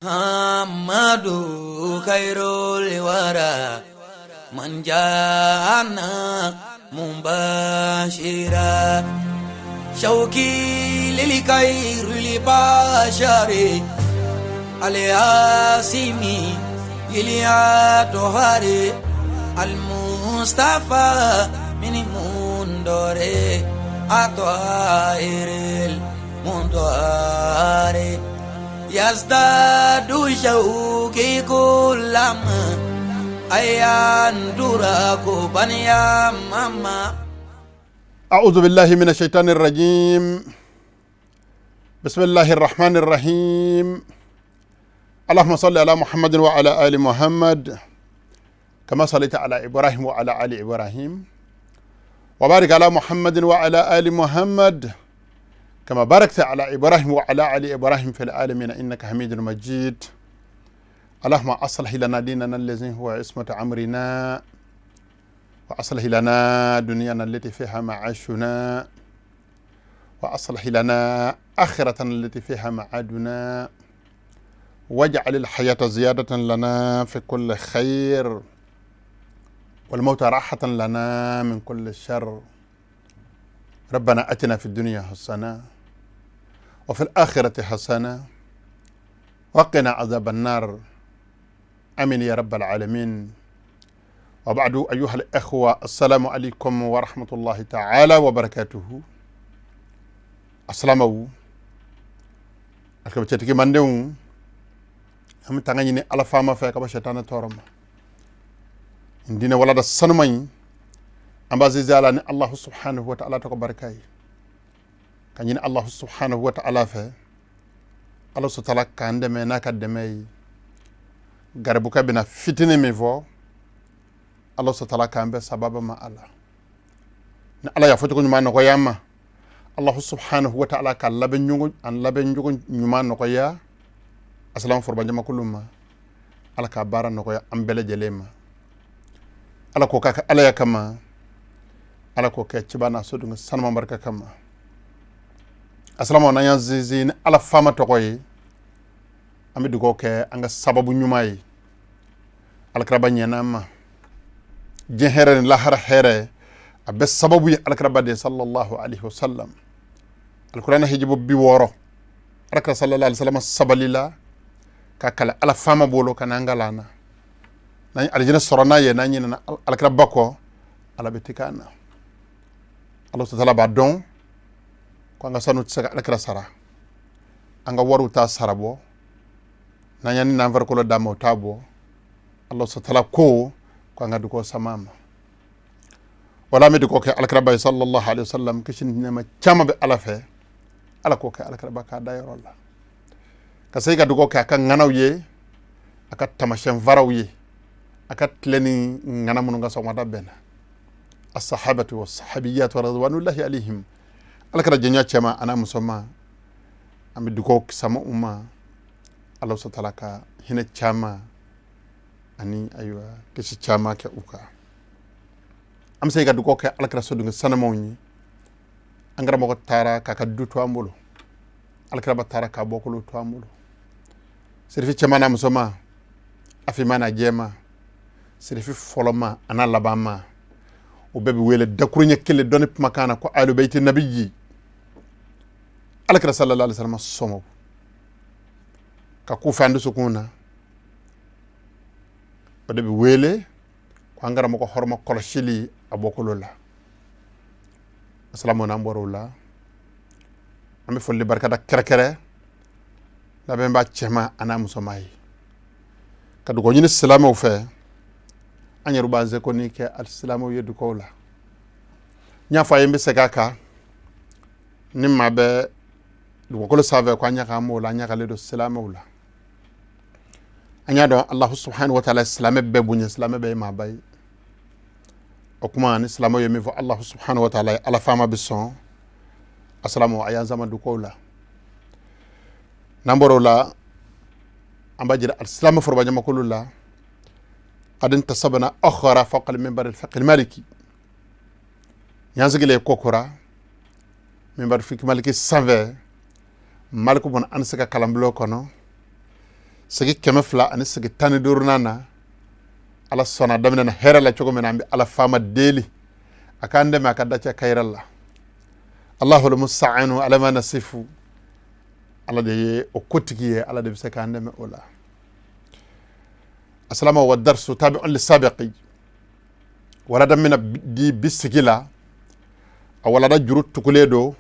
Muhammadu khairul wara man jana mubashira shauki lil khairul bashari al-yasimi iliyatohari al-mustafa min mundore atwairil mundore yazdadu shauki kullama ayanduraku baniya mama. أعوذ بالله من الشيطان الرجيم. بسم الله الرحمن الرحيم. اللهم صل على محمد وعلى آل محمد كما صليت على إبراهيم وعلى آل إبراهيم وبارك على محمد وعلى آل محمد كما باركت على إبراهيم وعلى آل إبراهيم في العالمين إنك حميد مجيد. اللهم أصلح لنا ديننا الذي هو عصمة أمرنا وأصلح لنا دنيانا التي فيها معاشنا وأصلح لنا آخرتنا التي فيها معادنا واجعل الحياة زيادة لنا في كل خير والموت راحة لنا من كل شر. ربنا أتنا في الدنيا حسنة وفي الآخرة حسنة وقنا عذاب النار. آمين يا رب العالمين. وبعد أيها الأخوة السلام عليكم ورحمة الله تعالى وبركاته. السلام عليكم. أكبر مندون أم تغني على فما فيك بشتان تورم عندنا ولد السنمين أم بزيزالني الله سبحانه وتعالى تكبركاي كان الله سبحانه وتعالى في الله سبحانه كان دمي ناك دمي غربوك بنا فتنة ميفو الله سبحانه كان بسبب ما الله الله يفتكون ما نقيامه الله سبحانه وتعالى كان لبن يوغن نيمان نقيا asalamu forba jama kuluma ala ka bara noko ya ambele jelema ala ko kaka ala ya kama ala ko ke cibana sodunga sanma barka kama asalamu na yanzizin ala fama tokoy amidu ko ke anga sababu nyumai ala kraba nyanama jehere la har here abe sababu ala kraba de sallallahu alaihi wasallam alquran hijibu bi woro raka sallallahu alaihi wasallam sabalila kakala ala fama bolo kanangalana nani aljina sorona ye nani na alkra bako ala betikana Allah ta'ala badon ko nga sanu tsaka alkra sara anga waru ta sarabo nani nan var ko lo damo tabo Allah ta'ala ko nga duko samama wala mi duko ke alkra bay sallallahu alaihi wasallam kishin nema chama be ala fe ala ko ke alkra baka dayrolla kasai ka dugo ka nganaw ye aka tamashen varaw ye aka tleni ngana munu nga soma da bena as-sahabatu was-sahabiyat wa radwanullahi alaihim alakara jenya chema ana musoma ambi dugo sama umma Allah subhanahu ka hina chama ani aywa kishi chama ke uka am sai ka dugo ka alakara sodunga sanamawni angara mako tara ka duto ambulo alakara batara ka bokolo to ambulo serifi chamana musoma afimana jema serifi foloma ana labama o bebe wele dakurunya kele doni makana ko alu bayti nabiyyi alakra sallallahu alaihi wasallam somo ka ku fandu sukuna o bebe wele ko angara mako horma kolshili abokolola assalamu alaikum warahmatullahi ami folli barkada kere la bemba chema ana musomai kadu ko nyini salama fe anyaru banze ko ni ke al salamu yedu ko la nya fa yembe segaka nimma be du ko lo save ko anya ka mo la nya ka le do salamu la anya do Allah subhanahu wa ta'ala salama be bunya salama be ma bay o kuma ni salamu yemi fo Allah subhanahu wa ta'ala ala fama bison assalamu ayan zaman du ko la namboro la ambajira al-islam forba jama kulula qad tasabana akhara fawqa al-minbar al-fiqh al-maliki yanzigile kokora minbar fiqh maliki save maliku bon ansaka kalamblo kono sigi kɛmɛ fila ani sigi tan ni duuru na ala sɔnna daminɛ na hɛrɛ la cogo min na an bɛ ala faama deli a k'an dɛmɛ a ka dacɛ kayira la allahul musta'anu ala ma nasifu ala de ye o kotigi ye ala de bɛ se k'an dɛmɛ o la asalama wa darsu tabi'un lisabiqi walada mina di bisigi la a walada juru tugulen do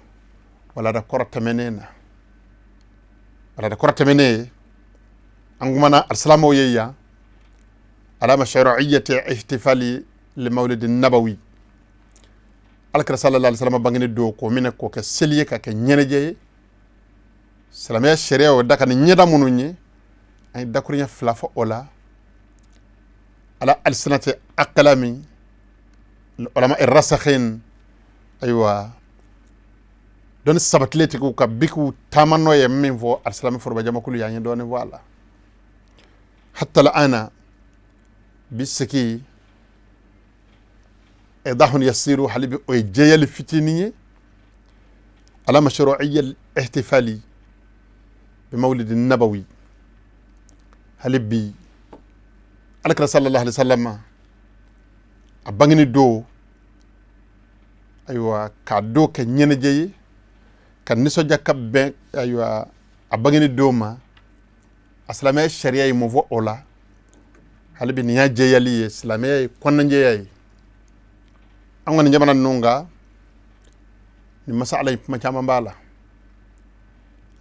walada kɔrɔ tɛmɛnen na walada kɔrɔ tɛmɛnen an kumana alisalamaw ye yan ala mashru'iyyati ihtifali li mawlid nabawi alakira sallallahu alaihi wasallam bangini do ko minɛ k'o kɛ seli ye ka kɛ ɲɛnajɛ ye silamɛya sariya o da ka ni ɲɛda minnu ye an ye dakuruɲɛ fila fɔ o la ala alsinati aqlami ulama irasakhin aywa don sabatilen tigiw ka bikiw taama n'o ye min fɔ alisilami foroba jamakulu y'an ye dɔɔni fɔ a la hatta al'ana bisiki idahun yasiru hali bi o ye jɛyali fitinin ye ala mashru'iyya ihtifali bi mawlid nabawi hali bi alakira sallallahu alaihi wasallam a bangini do aywa ka do kɛ ɲɛnajɛ ye ka nisɔndiya ka bɛn aywa a bangini do ma a silamɛya sariya ye mun fɔ o la hali bi nin y'a jɛyali ye silamɛya ye kɔnɔnajɛya ye an kɔni jamana ninnu nka nin masala in kuma caman b'a la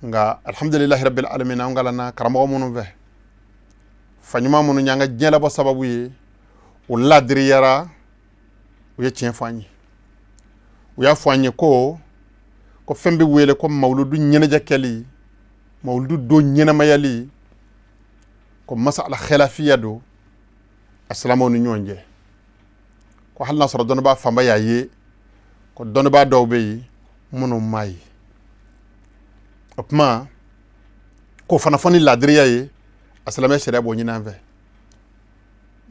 nka alhamdulillahi rabbil alamin an kalanna karamɔgɔ minnu fɛ faɲuman minnu y'an ka diɲɛ labɔ sababu ye o ladiriyara u ye tiɲɛ fɔ an ye u y'a fɔ an ye ko fɛn bɛ wele ko mawludu ɲɛnajɛ kɛli mawludu don ɲɛnamayali ko masala khilafiya do asilamɛw ni ɲɔgɔn cɛ ko hali n'a sɔrɔ dɔnnibaa fanba y'a ye ko dɔnnibaa dɔw bɛ yen minnu m'a ye o tuma k'o fana fɔ ni laadiriya ye asilamɛ sariya b'o ɲini an fɛ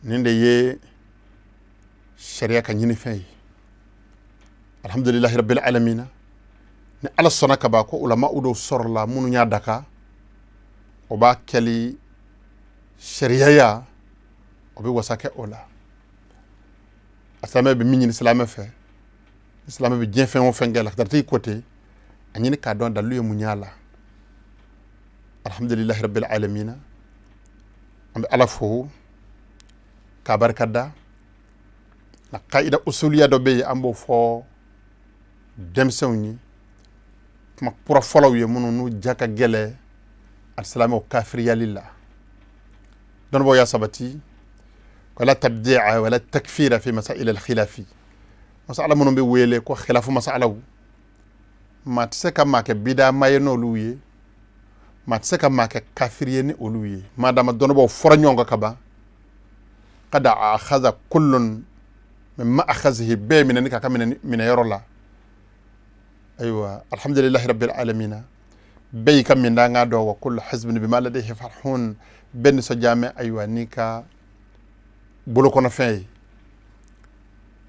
nin de ye sariya ka ɲini fɛn ye alhamdulillahi rabbil alamina ni ala sɔnna ka ban ko ulama dɔw sɔrɔla minnu y'a daka o b'a kɛli sariyaya o bɛ wasa kɛ o la asilamɛ bɛ min ɲini silamɛ fɛ silamɛ bɛ diɲɛ fɛn o fɛn kɛ la ka taa i kote a ɲini k'a dɔn dalu ye mun y'a la alhamdulillahi rabbil alamina an bɛ ala fo k'a barikada na kaida usuliya dɔ bɛ yen an b'o fɔ denmisɛnw ye kuma kura fɔlɔw ye minnu n'u ja ka gɛlɛ alisalamɛw kafiriyali la dɔnnibaaw y'a sabati wala tabdi'a wala takfira fi masail al-khilafi masala minnu bɛ wele ko khilafu masalaw maa tɛ se ka maa kɛ bida ma ye n'olu ye maa tɛ se ka maa kɛ kafiri ye ni olu ye maadama dɔnnibaaw fɔra ɲɔgɔn kan ka ban kada akhadha kullun mimma akhadhihi bɛɛ minɛni ka ka minɛyɔrɔ la ayiwa alhamdulillahi rabbil alamina bɛɛ y'i ka minda an k'a dɔn wa kullu hizbin bima ladayhim farihun bɛɛ nisɔndiya ayiwa n'i ka bolokɔnɔfɛn ye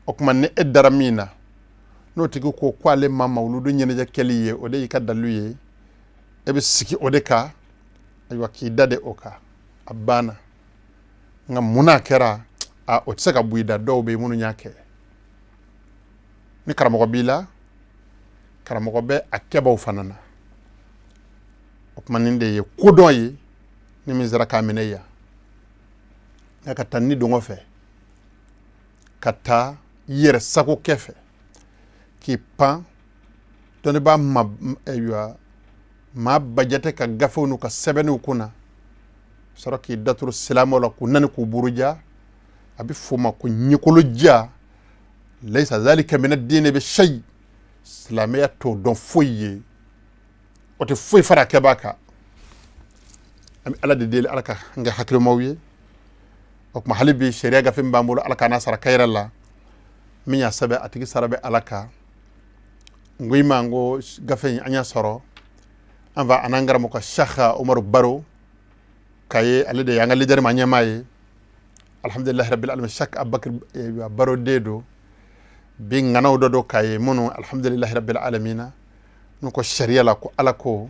o tuma ni e dara min na n'o tigi ko k'ale ma mawludu ɲɛnajɛ kɛli ye o de y'i ka dalu ye e bɛ sigi o de kan ayiwa k'i da de o kan a banna nka mun n'a kɛra o tɛ se ka bɔ i da dɔw bɛ yen minnu y'a kɛ ni karamɔgɔ b'i la karamɔgɔ bɛ a kɛbaw fana na o tuma nin de ye kodɔn ye ni min sera k'a minɛ yan nka ka taa ni dɔngɔ fɛ ka taa yɛrɛ sago kɛ fɛ k'i pan dɔnnibaa maa bajɛtɛ ka gafew n'u ka sɛbɛnniw kunna sɔrɔ k'i daturu silamɛw la k'u nani k'u buruja a bɛ f'o ma ko ɲɛkoloja laysa zalika mina diine bi shay silamɛya t'o dɔn foyi ye o tɛ foyi fara kɛbaa kan an bɛ ala de deli ala ka n kɛ hakilimaw ye o tuma hali bi sariya gafe min b'an bolo ala k'an n'a sara kayira la min y'a sɛbɛn a tigi sara bɛ ala kan n ko i ma n ko gafe in an y'a sɔrɔ an fa an'an karamɔgɔ Shekh Umaru Baro k'a ye ale de y'an ka leader ma ɲɛmaa ye alhamdulillahi rabbil alamin Shekh Abubakar Baro den don bi ŋanaw dɔ don k'a ye minnu alhamdulillahi rabbil alamina n'u ko sariya la ko ala ko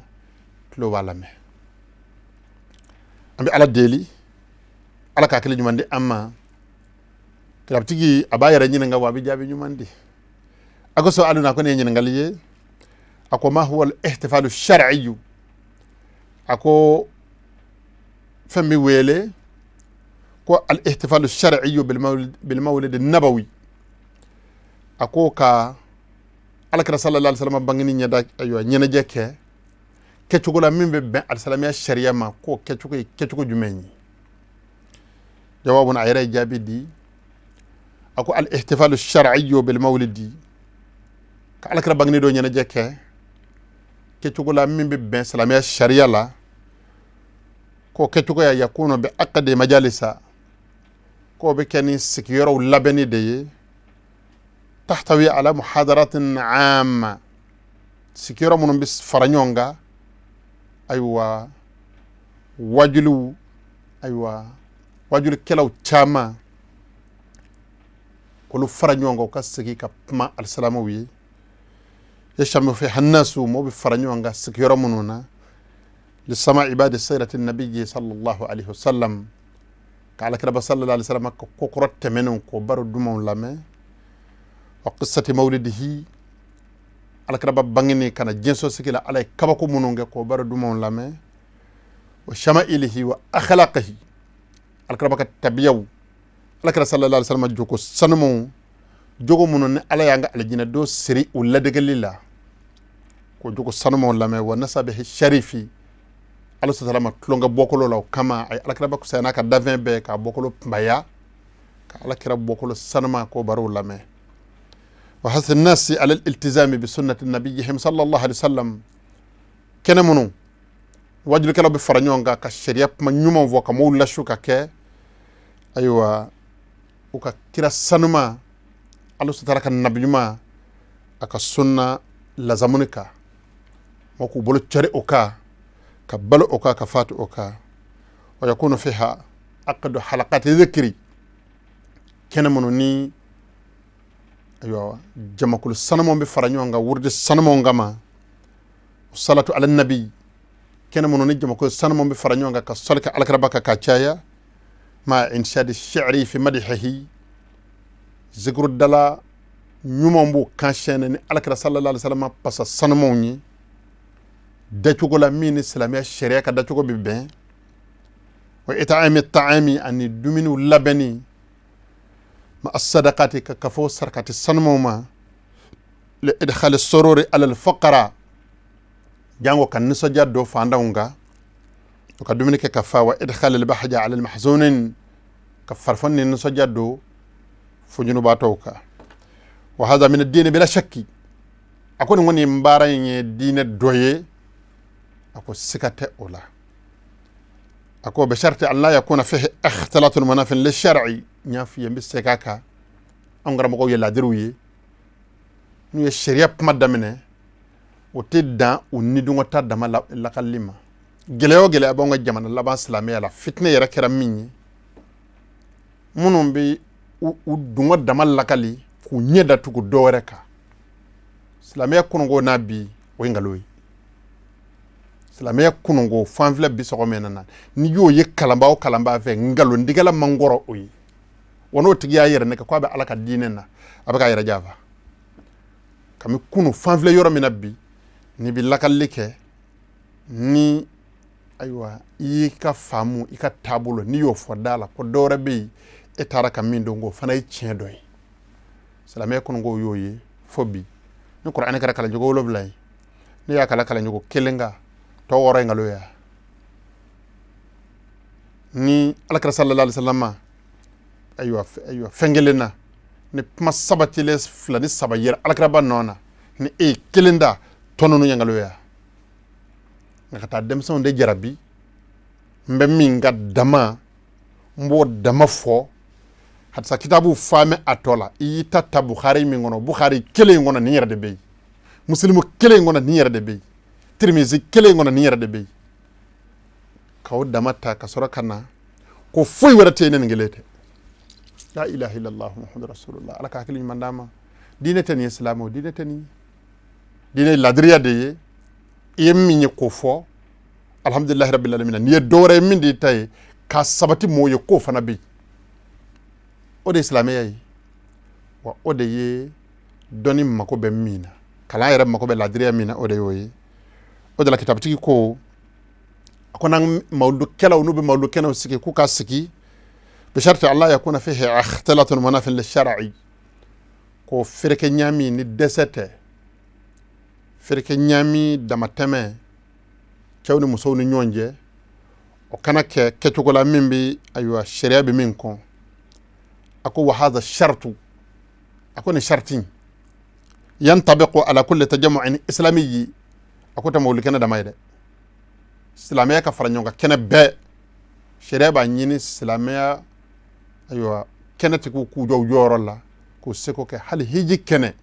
tulo b'a lamɛn ambe ala deli ala ka kile nyumandi amma kirabtigi abaya ranyina nga wabi jabi nyumandi agoso aluna ko ne nyina ngaliye ako ma huwa al ihtifalu shar'i ako fami wele ko al ihtifalu shar'i bil mawlid an-nabawi ako ka alakira sallallahu alaihi wasallam bangini nyada aywa nyana jeke kecugo la min be ben al-salamiya sharia ma ko kecugo jumeñi jawabun ayra jabidi ako al ihtifalu shar'i bil mawlidi ka alakira bangini do nyana jeke kecugo la min be ben salamiya sharia la ko kecugo ya yakuno be aqdi majalisa ko be keni sikiyoro labeni de تحتوي على محاضرات عامة سكيرو من بس فرنيونغا أيوة wajulu kelaw chama kulu faranyonga kasiki kapma al-salamu wi yashamu fi hannasu mo bi faranyonga sikiyoro mununa lisama ibadi sayrati an-nabiy sallallahu alayhi wasallam kala kala sallallahu alayhi wasallam ko korotte menen ko baro dumon lame wa qissati mawlidihi alakraba bangini kana jenso sikila alay kabako munonge ko baro dumon lame wa shama'ilihi wa akhlaqihi alakraba ka tabiyaw alakra sallallahu alayhi wasallam joko sanumo jogo munon ala yanga aljina do siri ulladegalila ko jogo sanumo lame wa nasabihi sharifi Allah sallallahu tlonga bokolo law kama ay alakraba ko sayna ka davin be ka bokolo mbaya ka alakra bokolo sanama ko baro lame وحث الناس على الالتزام بسنة نبيهم صلى الله عليه وسلم كنا منو وجل كلا بفرنيونغا كشريعة من يوم وكا مولا شو كا أيوة وكا كلا سنما الله سترك النبي ما أكا سنة لزمنكا وكو بلو تشري أوكا كبلو أوكا كفات أوكا ويكون فيها عقد حلقات ذكري كنا منو ني أيوة جماكل السنمون بفرنيونغا ورد السنمون غما والصلاة على النبي كان منوني جماكل السنمون بفرنيونغا كالصلاة على كربك كاتشايا مع إنشاد الشعري في مدحه ذكر الدلا نيومون بو كانشين على كرا صلى الله عليه وسلم بس السنموني داتوغو لامين السلامية الشريعة كداتوغو ببين وإطعام الطعامي أني دومينو لبني ما الصدقات كفو سرقات السنموما لإدخال السرور على الفقراء جانغو كان نسجا دو فاندونغا وكدوميني كفا وإدخال البحجة على المحزونين كفرفن نسجا دو فجنو باتوكا وهذا من الدين بلا شك أكون وني مبارين دين الدوية أكو سكتة أولا أكو بشرط أن لا يكون فيه اختلاط المناف للشرعي نافي يمسكاكا أنغرا مقو يلا دروي نو الشريعة مدامنه وتدا وندو تدا ما لا كلمة جليو جلي أبونغ جمان الله بان سلامي على فتنة يركر مني منهم بي ودو دما لا كلي كونيدا تكو دوركا سلامي كونغو نبي وينغلوي silamaya kunungo fanfle bisogo menana ni yo ye kalamba o kalamba fe ngalo ndigala mangoro oyi wono tigiya yere ne ko be alaka dinena abaka yere java kami kunu fanfle yoro minabbi ni bi lakallike ni aywa yi ka famu ika tabulo ni yo fodala ko dora be etara kamindo ngo fanay cien doy silamaya kunungo yoyi fobi ni qur'an kala kala jogo loblay ni ya kala kala jogo kelenga to woro ngaloya ni alakra sallallahu alaihi wasallam aywa fengelena ni pma sabatiles flani sabayir alakra banona ni kelenda tononu ngaloya ngata dem son de jarabi mbe minga dama mbo dama fo hatsa kitabu fame atola ita ta bukhari mi ngono bukhari kele ngono ni yerde be muslimu kele ngono ni yerde be tirmizi kele ngona ni yarade be kaw damata ka sorakana ko foy warate nen ngelete la ilaha illallah muhammadur rasulullah ala ka kili mandama dine tan islamo dine tan dine ladriya de yemmi ni ko fo alhamdulillahi rabbil alamin ni ye dore min di tay ka sabati mo ye ko fana bi o de islamiyya yi wa o de ye doni mako be mina kala yɛrɛ mako be ladiriya mina o de yo ye o de la kitabtigi ko akona mawludu kelaw nu be mawludu kenaw sigi ku ka sigi bi sharti allah yakuna fihi ikhtilatun manafin lishar'i ko fereke nyami ni desete fereke nyami damateme cewni musow ni ñonje o kana ke kecugola min bi aywa sharia bi min kon ako wa hadha shartu ako ni shartin yantabiqu ala kulli tajammu'in islamiyyi ako ta mawli kana damayde islamiyya ka fara ñonga kene be sharia ba ñini islamiyya aywa kene tiku ku jow jorolla ko seko ke hal hiji kene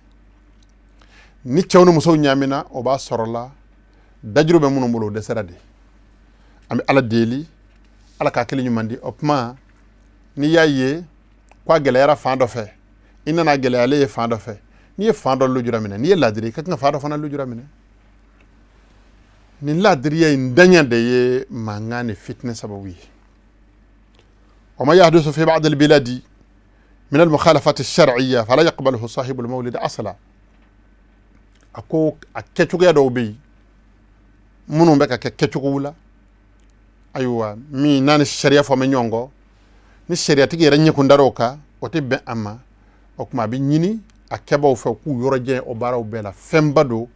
ni cewni musow ñamina o ba sorola dajrube munum bolo de serade ami ala deli ala ka kili ñumandi opma ni yaye kwa gele yara fando fe inna na gele ale fando fe ni ye fando lu juramine ni ye ladiri ka nga fando fana lu juramine ni ladiri ye ndanya de ye mangane fitness sabawi وما يحدث في بعض البلاد من المخالفات الشرعية فلا يقبله صاحب المولد أصلا أكو أكتشوك يا دوبي منو بك أكتشوك ولا أيوة مي نان الشريعة فمن يونغو ni sharia tigi renya kundaroka otibbe amma okuma bi nyini akeba ofa ku yoroje obara obela fembado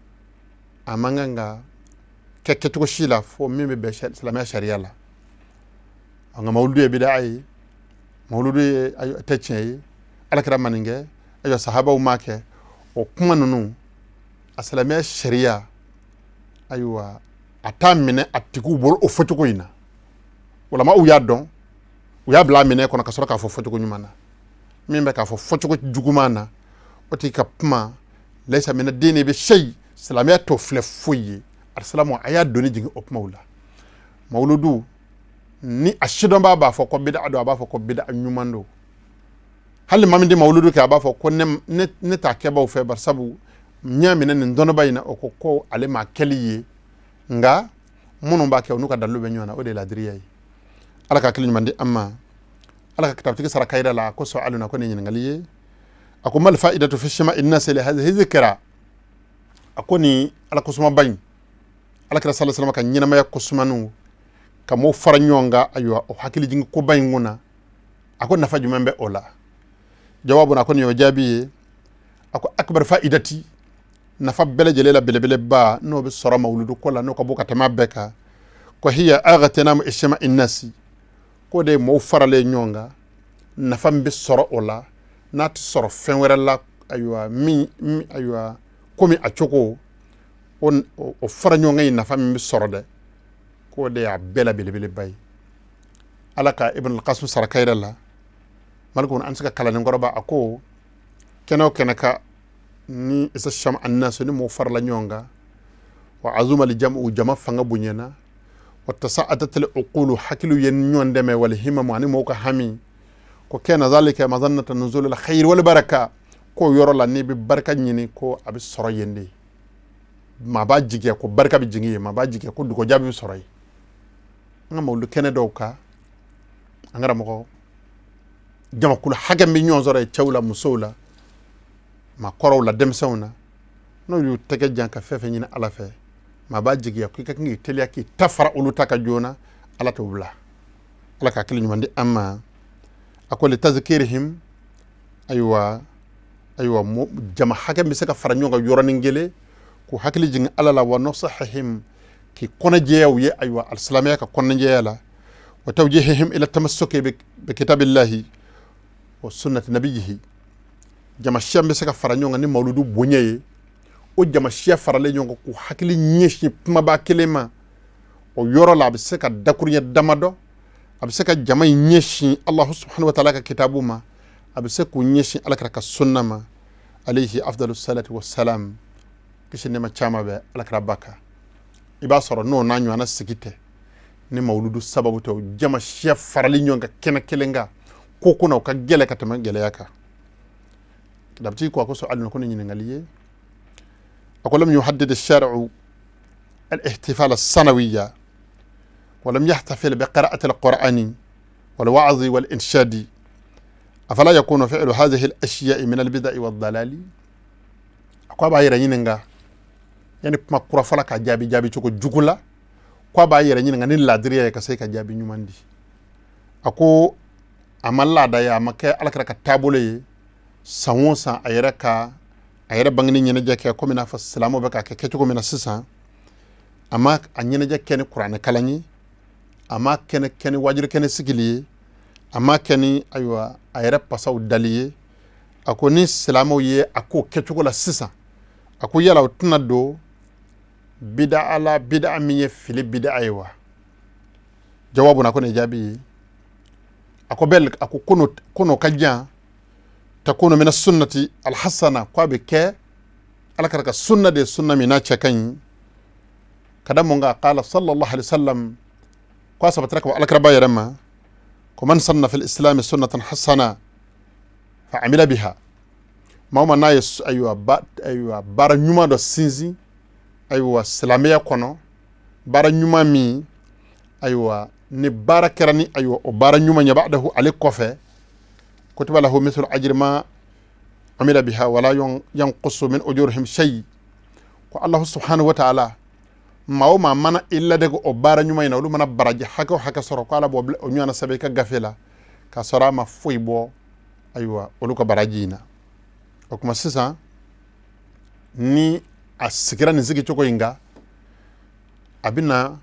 amanganga keketuko shila fo mimi be islamia sharia la anga mawludu bidai mawludu ayo techey alakra maninge ayo sahaba umake o kuma nunu islamia sharia aywa atamine atiku bol o fotuko ina wala ma uyadon uya bla mine kono ka soro ka fo fotuko nyumana mimbe ka fo fotuko jugumana oti ka pma laysa min ad-din bi shay islamia to fle fuyi arsalamu aya doni jingi op mawla mawludu ni ashido ba fo ko bid'a do ba fo ko bid'a nyumando hal mamindi mawludu ka ba fo ko ne ta ke ba fe bar sabu nyamina ni ndono bayina o ko ale ma keliye nga munu ba ke onuka dallu be nyona o de la driyay ala ka kiliñ mandi amma ala ka kitab tigi sara kayda la ko so aluna ko ni ngaliye ako mal fa'idatu fi shima innas li hadhihi dhikra akoni ala ko suma bañ ala ka sallallahu alaihi wasallam ka nyina may ko sumanu ka mo fara nyonga aywa o hakili jingi ko bañ nguna ako nafa jumembe ola jawabu na ko ni yo jabi ako akbar fa'idati nafa bele jelela bele ba no be sora mawludu ko la no ko bokata mabeka ko hiya aghatina ishma innasi ko de mo farale nyonga nafa mbe soro ola nati soro fenwere la aywa mi aywa komi achoko on o fara nyonga ina nafa mbe soro de ko de ya bela bele bay alaka ibn al-qasim sarakayra la malkon ansaka kala ngoroba ako kenaka ni isa sham annas ni mo farla nyonga wa azuma li jam'u jama fanga bunyana wa tasa'adat al uqulu hakilu yen nyondeme wal himam ani mo ko hami ko kena zalika mazannata nuzul al khair wal baraka ko yoro la ni bi barka nyini ko abi soro yende ma ba jige ko barka bi jingi ma ba jige ko duko jabi soro yi nga mo lu kene dowka angara mo jama kul hagam bi nyon zore chawla musola ma korow la dem sawna no yu tege janka fefe nyina ala fe ma ba jigi ko ka ngi telia ki tafara ulu taka jona ala to bla ala ka kili nyumandi amma akole tazkirihim aywa jama hagam bi saka fara nyonga yorani ngele ko hakili jing ala la wa nasahihim ki kona jeew ye aywa al-islamiyya ka kona jeela wa tawjihihim ila tamassuki bi kitabillahi wa sunnati nabiyhi jama shambe saka fara nyonga ni mawludu bonyeye o jama shia farale nyonga ku hakili nyeshi puma ba kelema o yoro la bisaka dakurnya damado abisaka jama nyeshi Allah subhanahu wa ta'ala ka kitabuma abisaka nyeshi alakra ka sunnama alayhi afdalus salatu wassalam kishine ma chama be alakra baka iba soro no nanyo ana sikite ni mawludu sababu to jama shia farale nyonga kena kelenga kokuna ka gele ka tama gele yaka dabti ko ko so alun ko ni ngaliye أقول لم يحدد الشارع الاحتفال السنوية ولم يحتفل بقراءة القرآن والوعظ والإنشاد أفلا يكون فعل هذه الأشياء من البدع والضلال أكو بايرا ينغا يعني ما كورا فلا كجابي جابي تشوكو جوكولا كو بايرا ينغا نين لا دريا كسي كجابي نيوماندي أكو amalla da ya make alakra ka tabule sawonsa ayera bangni nyene jake ko mina fa salamo be ka ke ko mina sisa ama anyene jake ne qur'an kalani ama ken wajir ken sigili ama ken aywa ayera pasaw daliye ako ni salamo ye ako ke ko la sisa ako yala tunado bid'a ala bid'a miye fili bid'a aywa jawabu na ko ne jabi ako bel ako kono kajja takunu min as-sunnati al-hasana ko be ke alakaraka sunna de sunna mina chakan kada monga qala sallallahu alaihi wasallam ko sabatraka wa alakaraba yarama ko man sanna fil islam sunnatan hasana fa amila biha mawma nayes aywa bara nyuma do sinzi aywa salamiya kono bara nyuma mi aywa ni bara kerani aywa o bara nyuma nya ba'dahu ali kofe kutiba lahu mithlu ajri ma amila biha wala yanqusu min ujurihim shay ko Allah subhanahu wa ta'ala mawma mana illa de o bara nyuma ina lu mana baraji haka soro ko ala bo o nyana sabe ka gafela ka sora ma fuibo aywa o lu ko barajina o kuma sisa ni asikira ni zigi choko inga abina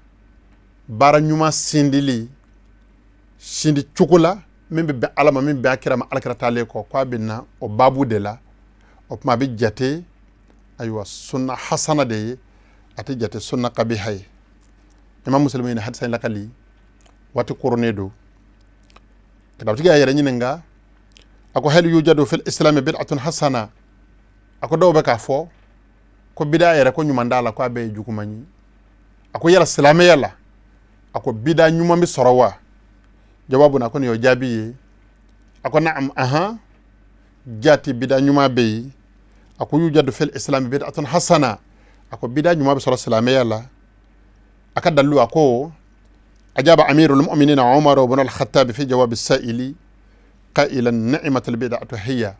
bara nyuma sindi chukula min be alama min be akira ma alakira tale ko abinna o babu de la o kuma bi jate aywa sunna hasana de ati jate sunna qabihay imam muslimin hadisa lakali wati kornedo kada tiga yere nyinga ako hal yujadu fil islam bid'atun hasana ako do be ka fo ko bid'a yere ko nyuma ndala ko abe jukumanyi ako yala salame yala ako bida nyuma mi sorowa jawabu na ko yo jabiye ako na'am aha jati bida nyuma be ako yujadu fil islam bid'atun hasana ako bida nyuma be soro salame yalla aka dallu ako ajaba amirul mu'minin umar ibn al-khattab fi jawab as-sa'ili qailan ni'matul bid'atu hiya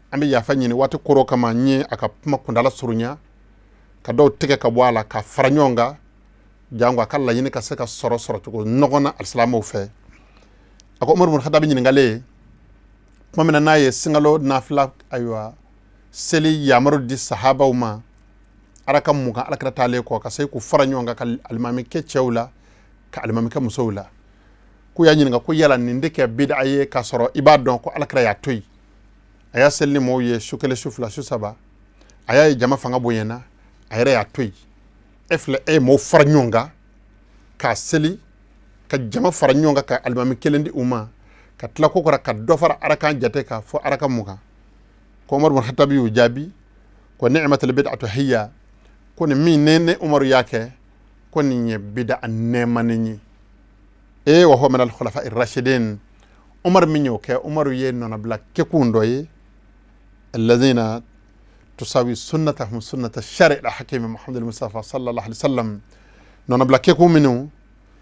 ami ya fanyini wati koro kama nye aka puma kundala surunya ka do tike ka bwala ka faranyonga jango akalla yini ka seka soro to nogona al-islamu fe ako umar ibn khattab nyini ngale mamina naye singalo nafla aywa seli yamaru di sahaba uma araka muka alakra tale ko ka sai ku faranyonga ka al-imami ke chewla ka al-imami ka musawla ku ya nyini nga ku yala ni ndeke bid'a ye ka soro ibadon ko alakra ya toy aya selni mo ye shukele shufla saba aya jama fanga boyena ayre ya toy efle mo faranyonga ka seli ka jama faranyonga ka almami kelendi uma ka tla ko ka dofara araka jate ka fo araka muka ko Umar bin Khattab yu jabi ko ni'matul bid'atu hiya ko ni mi nene Umar yake ko ni bid'a nemanni wa huwa min al-khulafa ar-rashidin Umar minyo ke Umar ye nona bla ke kundoye alladhina tusawi sunnatahum sunnata shari' al-hakim Muhammad al-Mustafa sallallahu alaihi wasallam nona bla ke kuminu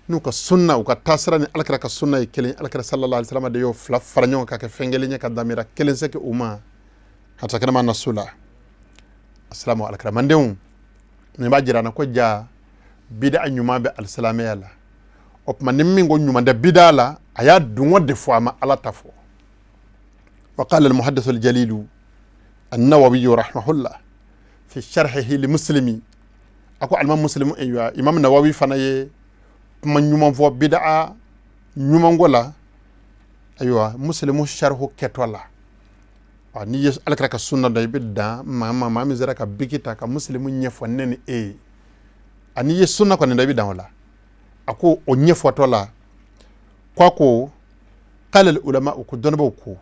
nuka sunna uka tasra ni alakra ka sunna kelen alakra sallallahu alaihi wasallam de yo fla faranyo ka ke fengelinya ka damira kelen seke umma hata kana man nasula assalamu alaikum mandeu ne ba jirana ko ja bid'a nyuma be al-salam yalla op man nimmi ngo nyuma de bid'a la aya dungo de fo ma ala tafo wa qala al-muhaddith al-jalil an-nawawi rahimahullah fi sharhihi li muslimi ako al-imam muslim aywa imam nawawi fanaye man nyuma fo bid'a nyuma ngola aywa muslimu sharhu ketola ni yes alakra ka sunna day bidda mama mi zara ka bikita ka muslimu nyefo nen ani yes sunna ko ne day bidda wala ako o nyefo tola kwako qala al ulama ko donba ko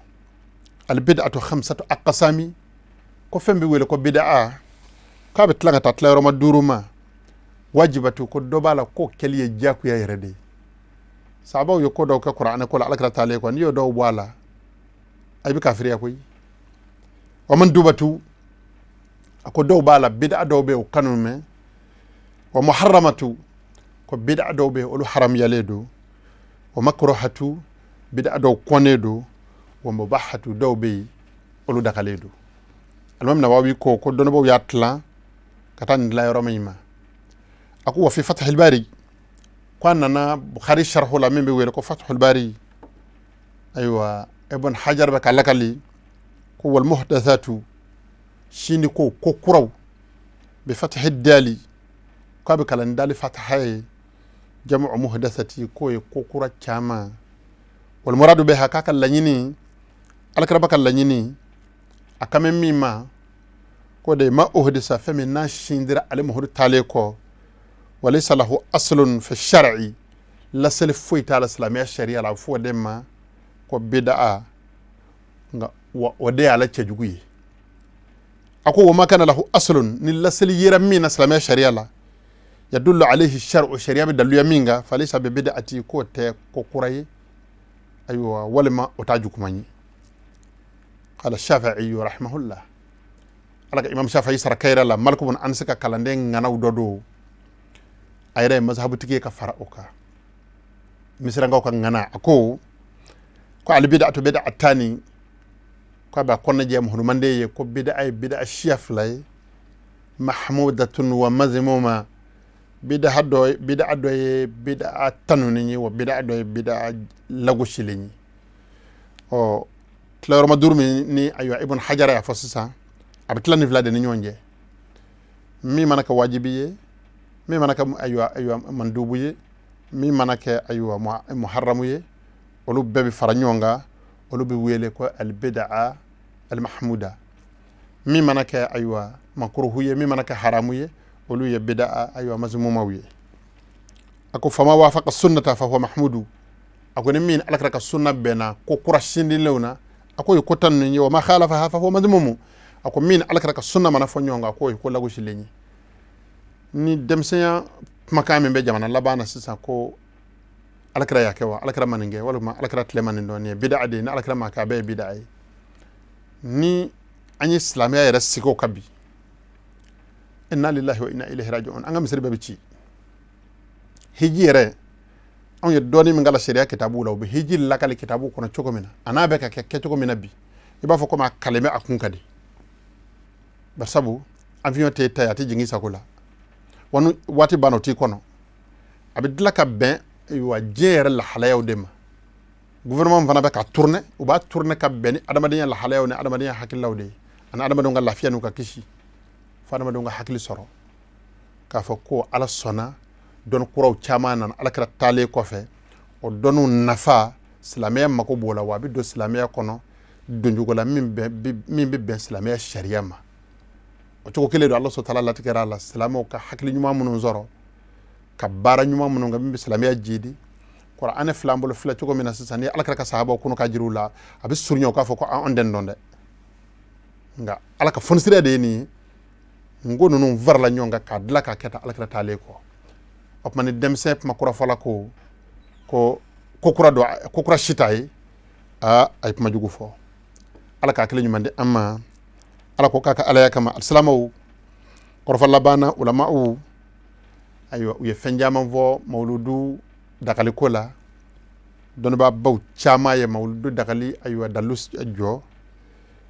al bid'atu khamsatu aqsami ko fembe wele ko bid'a ka betlanga tatla roma duruma wajibatu ko dobala ko keliye jaku ya yerede sabaw yo ko do ka qur'an ko alakra taale ko ni yo do wala ay bi kafiri ya koy wa man dubatu ako do bala bid'a do be o kanume wa muharramatu ko bid'a dɔw be olu haram yaledo wa makruhatu bid'a dɔw konedo wa mubahatu dɔw be olu dakaledo Al-Imam Nawawi ko donobo ya tlan katan la yoro mayma aku wa fi fath al-bari ko nana Bukhari sharhu la min be wel ko fath al-bari aywa ibn hajar ba kalakali ko wal muhdathatu shini ko kuraw bi fath al-dali ko be kalan dali fathay jam'u muhdathati ko kura chama wal muradu biha ka kallanyini alkaraba kallanyini akame mima ko de ma uhdisa fami na shindira al muhdu tale ko walaysa lahu aslun fi shar'i la salaf fi ta'ala islamiyya sharia la fu de ma ko bid'a nga wade ala cejugi ako wa kana lahu aslun ni la sal yira min islamiyya sharia la yadullu alayhi shar'u sharia bidallu yaminga falaysa bi bid'ati ko te ko kuray aywa walma otaju kumanyi قال الشافعي رحمه الله على امام الشافعي سر كير الله مالك بن انس كالندين غناو دودو ايره مذهب تيكي كفراوكا مسرانغو كان غنا اكو ko al bid'atu bid'atani ko ba kon jam hunu mande ko bid'a shiyaf lay mahmudatun wa mazmuma bid'a tanuni wa bid'a lagu shilini o claro ma durmi ni aywa ibn hajar ya fasisa abtlani vlade ni nyonje mi manaka wajibiye mi manaka aywa mandubuye mi manaka aywa muharramuye olu bebi faranyonga olu bi wele ko al bid'a al mahmuda mi manaka aywa makruhuye mi manaka haramuye olu ya bid'a aywa mazmumawiye ako fama wafaqa sunnata fa huwa mahmudu ako ni min alakraka sunna bena ko kurashindi lewna ako ko tan ni wa ma khalafa fa huwa madmumu ako min alkaraka sunna mana fo nyonga ko lagu shilenyi ni demsenya makame be jamana labana sisa ko alkara yake wa alkara maninge wala ma alkara tleman ndo ni bid'a de na alkara makabe bid'a ni anyi islamiyya ya siko kabi inna lillahi wa inna ilaihi raji'un anga misri babici hijire on ye doni min gala sharia kitabu law be hijil lakal kitabu kono chogomina anabe ka ke chogomina bi iba fo ko ma kalime akun kadi basabu avion te tayati jingi sakula wonu wati bano ti kono abidla ka ben wa jere la halayaw dema gouvernement vana be ka tourner ou ba tourner ka ben adamadiya la halayaw ne adamadiya hakilaw de ana adamadu ngal lafiya nu ka kishi fa adamadu ngal hakili soro ka fo ko ala sona don kuraw chama nan alakra tale ko fe o donu nafa islamiyya mako bola wa bi do islamiyya kono donjugola min be ben islamiyya sharia ma o to ko kele do Allah subhanahu wa ta'ala latikara la islamu ka hakli nyuma munun zoro ka bara nyuma munun ga be islamiyya jidi qur'an flambol fla to ko mina sani alakra ka sahaba ko no ka jirula abi surnyo ka fo ko on den donde nga alaka fonsire de ni ngonu non varla nyonga ka dla ka keta alakra tale ko opmani demse makura fala ko kura shitay ay pama jugu fo ala ka kele nyumande amma ala ko kaka ala yakama assalamu korfa labana ulama u ayo ye fenjama vo mawludu dakali kola don ba baw chama ye mawludu dakali ayo dalus jo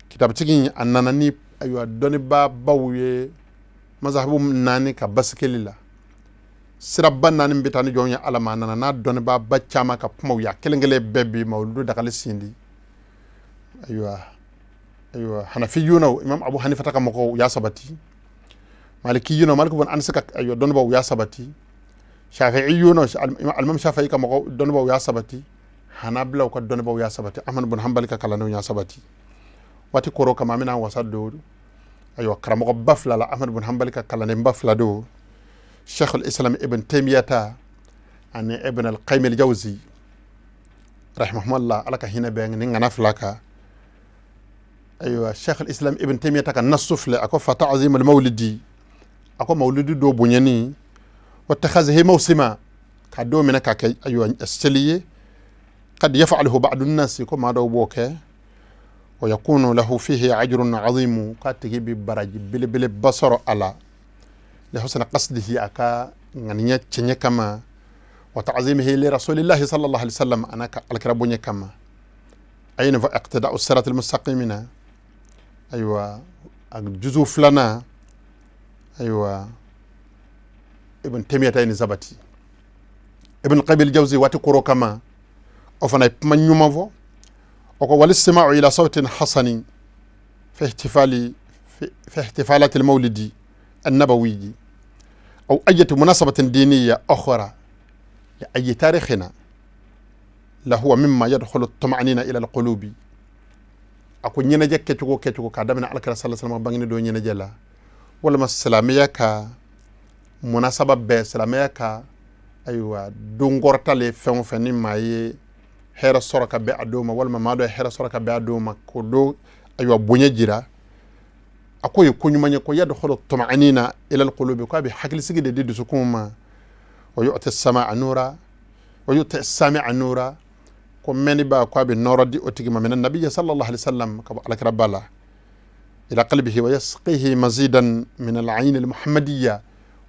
kitab tigi annanani ayo don ba baw ye mazhabu nani ka baskelila sirabban nanin bitani jonya alama nana na don ba bachama ka puma ya kelengele bebbi mawludu dakali sindi aywa hanafiyuna imam abu hanifa taka mako ya sabati malikiyuna malik bin anas ka aywa don ba ya sabati shafi'iyuna al-imam shafi'i ka mako don ba ya sabati hanabila ka don ba ya sabati ahmad bin hanbal ka kala ya sabati wati koro kama mina wasado aywa karamo bafla la ahmad bin hanbal ka kala ne bafla do شيخ الإسلام ابن تيمية عن ابن القيم الجوزي رحمه الله على كهنا بين نعنا فلاكا أيوة شيخ الإسلام ابن تيمية كان نصف له أكو فتعظيم المولدي أكو مولد دو بنياني واتخذه موسما كدو من كاك أيوة السلية قد يفعله بعض الناس كما دو بوكه ويكون له فيه أجر عظيم قد تجيب برج بل بصر على لحسن قصده أكا غنية تشنية كما وتعظيمه لرسول الله صلى الله عليه وسلم أنا الكربونية كما أين اقتداء الصراط المستقيمين أيوة جزء فلنا أيوة ابن تيمية تاين زبتي ابن قيم الجوزي واتي كورو كما أفنى من يومافو والاستماع إلى صوت حسن في احتفالات المولد النبوي أو أي مناسبة دينية أخرى لأي تاريخنا لهو مما يدخل الطمأنينة إلى القلوب أكو نينجا كتوكو كادمنا على كرا صلى الله عليه وسلم بانغني دو نينجا لا ولا مسلامية كا مناسبة بسلامية كا أيوة دونغورتا لي فون فني ماي هيرا سوركا بي أدوما ولا ما دو هيرا سوركا بي أدوما كودو أيوة بونيا جيرا أكو يكون من يكون يدخل الطمأنينة إلى القلوب كابي حكي سيجي دي سكوما ويؤتي السماء نورا ويؤتي السامع نورا كمني با كابي نورا دي أتيجما من النبي صلى الله عليه وسلم على كربلا إلى قلبه ويسقيه مزيدا من العين المحمدية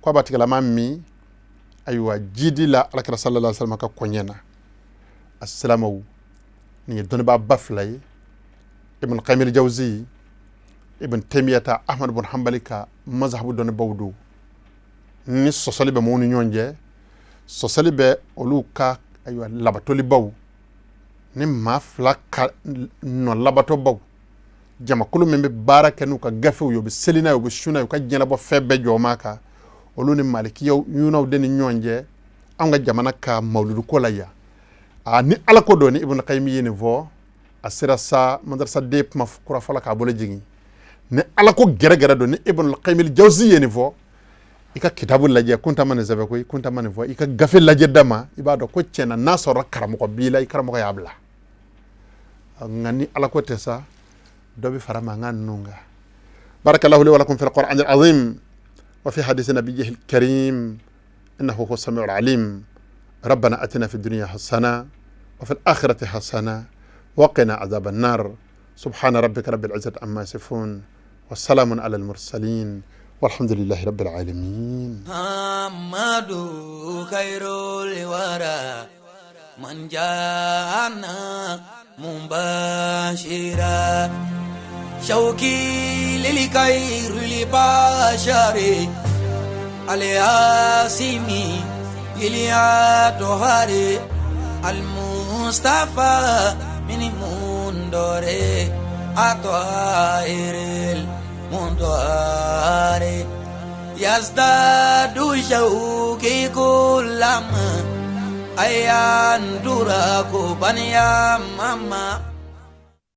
كابا تكلم مي أيوة جيدي لا على كرا صلى الله عليه وسلم كونينا السلام ني دون با بافلاي ابن قيم الجوزي ابن تيمية أحمد بن حنبل كا مذهب دون بودو ni sosoli be monu nyonje sosoli be oluka aywa labatoli baw ni maflaka no labato baw jama kulu membe baraka nu ka gafe yo be selina yo be shuna yo ka jela bo febbe joma ka oluni maliki yo yunaw den nyonje anga jamana ka mawludu kolaya ni ala ko do ni ibn qayyim yene vo asira sa madrasa dep mafkura fala ka bolo jigi ni ala ko gere gere do ni ibn qayyim al jawzi yene vo ika kitabul laje kunta man zabe ko kunta man vo ika gafe laje dama ibado ko cena nasoro karamo ko bila ikaramo ko yabla ngani ala ko tesa dobi farama nganunga barakallahu li wa lakum fil qur'an al azim wa fi hadith nabiyhi al karim innahu huwa samiul alim ربنا اتنا في الدنيا حسنه وفي الاخره حسنه وقنا عذاب النار سبحان ربك رب العزه عما يصفون والسلام على المرسلين والحمد لله رب العالمين محمد خير الورى من جاءنا مباشرا شوقي للخير لبشر الياسمي إليا طهاري المصطفى من مندوري أطهير المندوري يزداد شوقي كلما أيان دراكو بنيا ماما